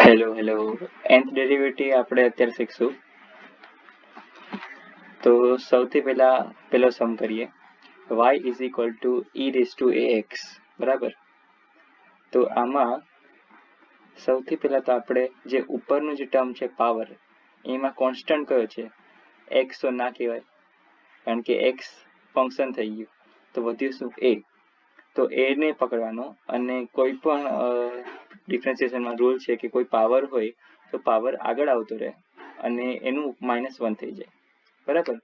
Hello nth derivative આપણે અત્યારે શીખશું. તો સૌથી પેલો સમ કરીએ. y is equal to e raise to ax, બરાબર. તો આમાં સૌથી પહેલા તો આપણે જે ઉપરનું જે ટર્મ છે પાવર, એમાં કોન્સ્ટન્ટ કયો છે? x તો ના કહેવાય, કારણ કે x ફંક્શન થઈ ગયું. તો વધ્યું શું? a. તો a ને પકડવાનો, અને કોઈ પણ ડિફરન્સિએશનમાં રૂલ છે કે કોઈ પાવર હોય તો પાવર આગળ આવતો રહે અને એનું -1 થઈ જાય, બરાબર.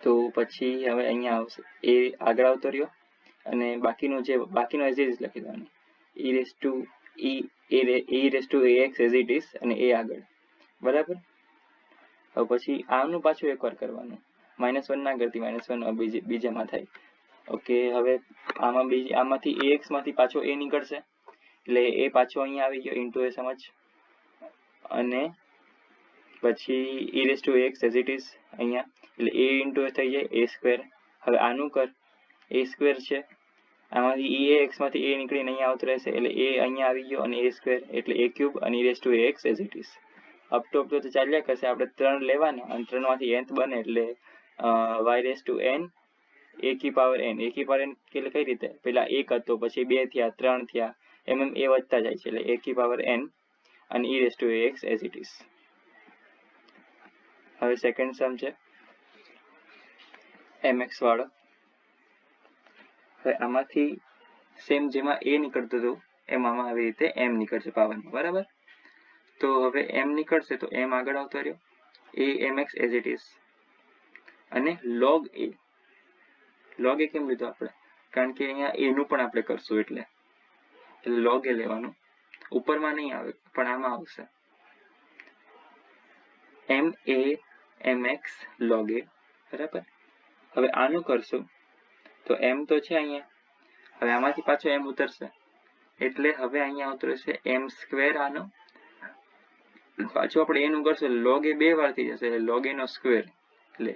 તો પછી હવે અહીંયા આવશે એ આગળ આવતો રહ્યો, અને બાકીનો એઝ ઇટ ઇઝ લખી દેવાનું, e raise to ax as it is, અને એ આગળ, બરાબર. હવે પછી આનું પાછું એકવાર કરવાનું, -1 ના કરતી -1 બીજામાં થાય. ઓકે, હવે આમાંથી ax માંથી પાછો a નીકળશે, એટલે એ પાછો અહીંયા આવી ગયો ઇન્ટુ એ સમજ, અને પછી e raise to ax as it is અહીંયા, એટલે a ઇન્ટુ એ થઈ જાય a સ્ક્વેર. હવે આનું કર, a સ્ક્વેર છે, આમાંથી ax માંથી a નીકળીને અહીંયા આવતો રહેશે, એટલે a અહીંયા આવી ગયો અને a સ્ક્વેર, એટલે a ક્યુબ અને e raise to ax as it is. Up to ચાલ્યા કરશે, આપણે 3 લેવાના અને 3 માંથી nth બને એટલે y raise to n a કી પાવર n. a કી પાવર n એટલે કઈ રીતે? પેલા 1 હતો, પછી 2 થયા, 3 થયા, એમ એ વધતા જાય છે, એટલે a કી પાવર n અને e raise to ax as it is. હવે સેકન્ડ સમ છે mx વાળો. હવે આમાંથી સેમ જેમાં a નીકળતું હતું એમાં આવી રીતે m નીકળશે પાવરમાં, બરાબર. તો હવે m નીકળશે તો m આગળ આવતો રહ્યો, a mx as it is, અને log a કેમ લીધું આપણે? કારણ કે અહીંયા a નું પણ આપણે કરશું, એટલે log a લેવાનું. ઉપરમાં નહીં આવે પણ આમાં આવશે m a mx log a, બરાબર. હવે આનું કરશું તો m તો છે અહીંયા, હવે આમાંથી પાછો m ઉતરશે, એટલે હવે અહીંયા આવતું રહેશે m સ્ક્વેર. આનો પાછું આપણે એનું કરશું, log a 2 વાર થઈ જશે, log a નો સ્ક્વેર, એટલે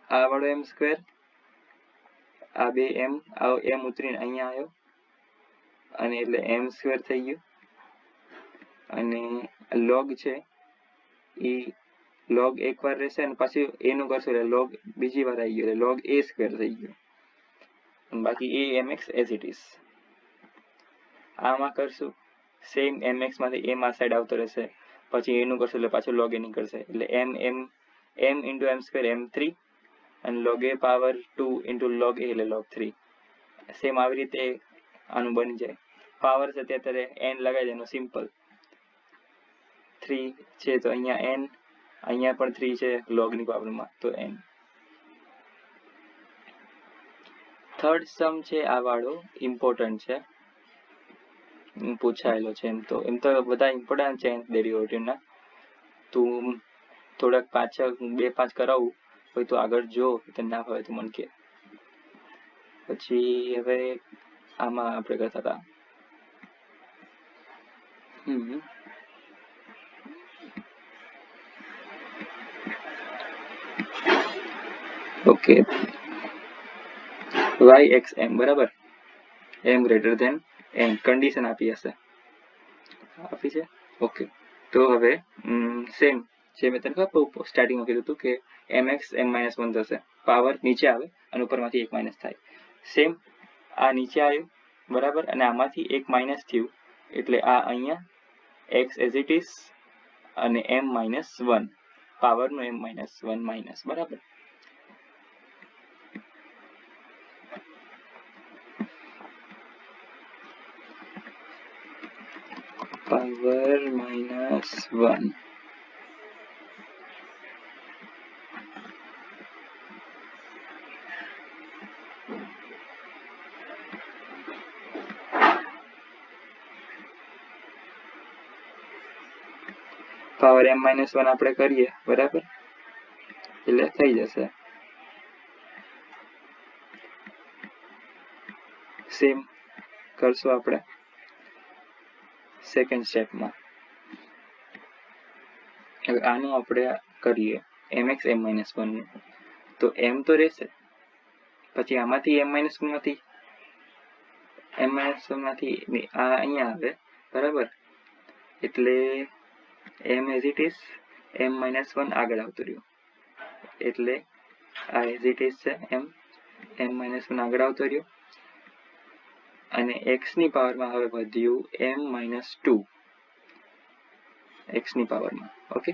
આ વાળો m સ્ક્વેર, આ બે m ઉતરીને અહીંયા આવ્યો, અને એટલે m સ્ક્વેર થઈ ગયું. અને log છે એ log એક વાર રહેશે, અને પાછી એનું કરશું એટલે log બીજી વાર આવી ગયો, એટલે log a સ્ક્વેર થઈ ગયો. બાકી a mx as it is. આમાં કરશું સેમ, mx માંથી a માં સાઈડ આવતો રહેશે, પછી એનું કરશું એટલે પાછું log a નીકળશે, એટલે m into m square m3, અને log a power 2 into log a એટલે log 3. સેમ આવી રીતે આનું બની જાય. પાવર છે અત્યારે n લગાવી દેવાનો, સિમ્પલ. 3 છે તો અહીંયા n, અહીંયા પણ 3 છે log ની પાવરમાં, તો n. થર્ડ સમ છે આ વાળો, ઇમ્પોર્ટન્ટ છે, પૂછાયેલો છે. એમ તો બધા ઇમ્પોર્ટન્ટ છે ડેરિવેટિવના. તું થોડાક પાછળ 2-5 કરાવું હોય તો આગળ જો, તો ના હોય તો મને કે. પછી હવે આમાં આપણે કરતા હતા ઓકે, y x m, બરાબર. m greater than n condition આપી છે. ઓકે, તો હવે સેમ જે મેં તને સ્ટાર્ટિંગમાં કીધું હતું કે mx m-1 થશે, પાવર નીચે આવે અને ઉપરમાંથી 1 માઇનસ થાય. સેમ આ નીચે આવ્યું, બરાબર, અને આમાંથી 1 માઇનસ થયું, એટલે આ અહીંયા x એઝ ઇટ ઇઝ, અને m-1 પાવરનું m-1 માઇનસ, બરાબર. પાવર -1. પાવર m-1 આપણે કરીએ, બરાબર, એટલે થઈ જશે. સેમ કરશું આપણે સેકન્ડ સ્ટેપમાં. હવે આનું આપણે કરીએ mx m-1 નું, તો m તો રહેશે, પછી આમાંથી m-1 માંથી આ અહીંયા આવે, બરાબર. એટલે m as it is m-1 આગળ આવતું રહ્યું, એટલે આ એઝ ઇટ ઇઝ છે m-1 આગળ આવતો રહ્યો, અને x ની પાવરમાં હવે વધ્યું m-2 x ની પાવરમાં. ઓકે,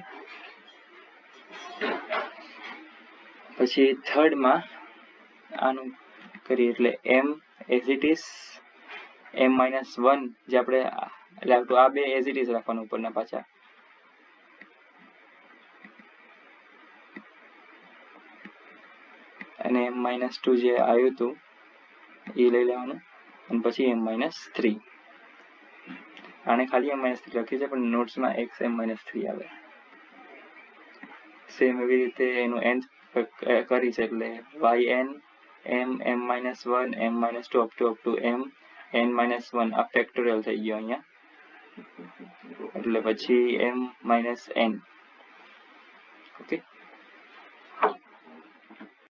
પછી થર્ડમાં આનું કરીએ એટલે m as it is m-1 જે આપણે એટલે આ બે એઝ ઇટ ઇઝ રાખવાનું ઉપરના પાછા, અને m-2 જે આવ્યું હતું એ લઈ લેવાનું, અને પછી m-3. આને ખાલી m-3 લખી છે પણ નોટ્સમાં x m-3 આવે. સેમ એવી રીતે એનું nth કરી છે એટલે yn m-1 m-2 up to m n-1 આ ફેક્ટોરિયલ થઈ ગયો અહીંયા, એટલે પછી m-n. ઓકે,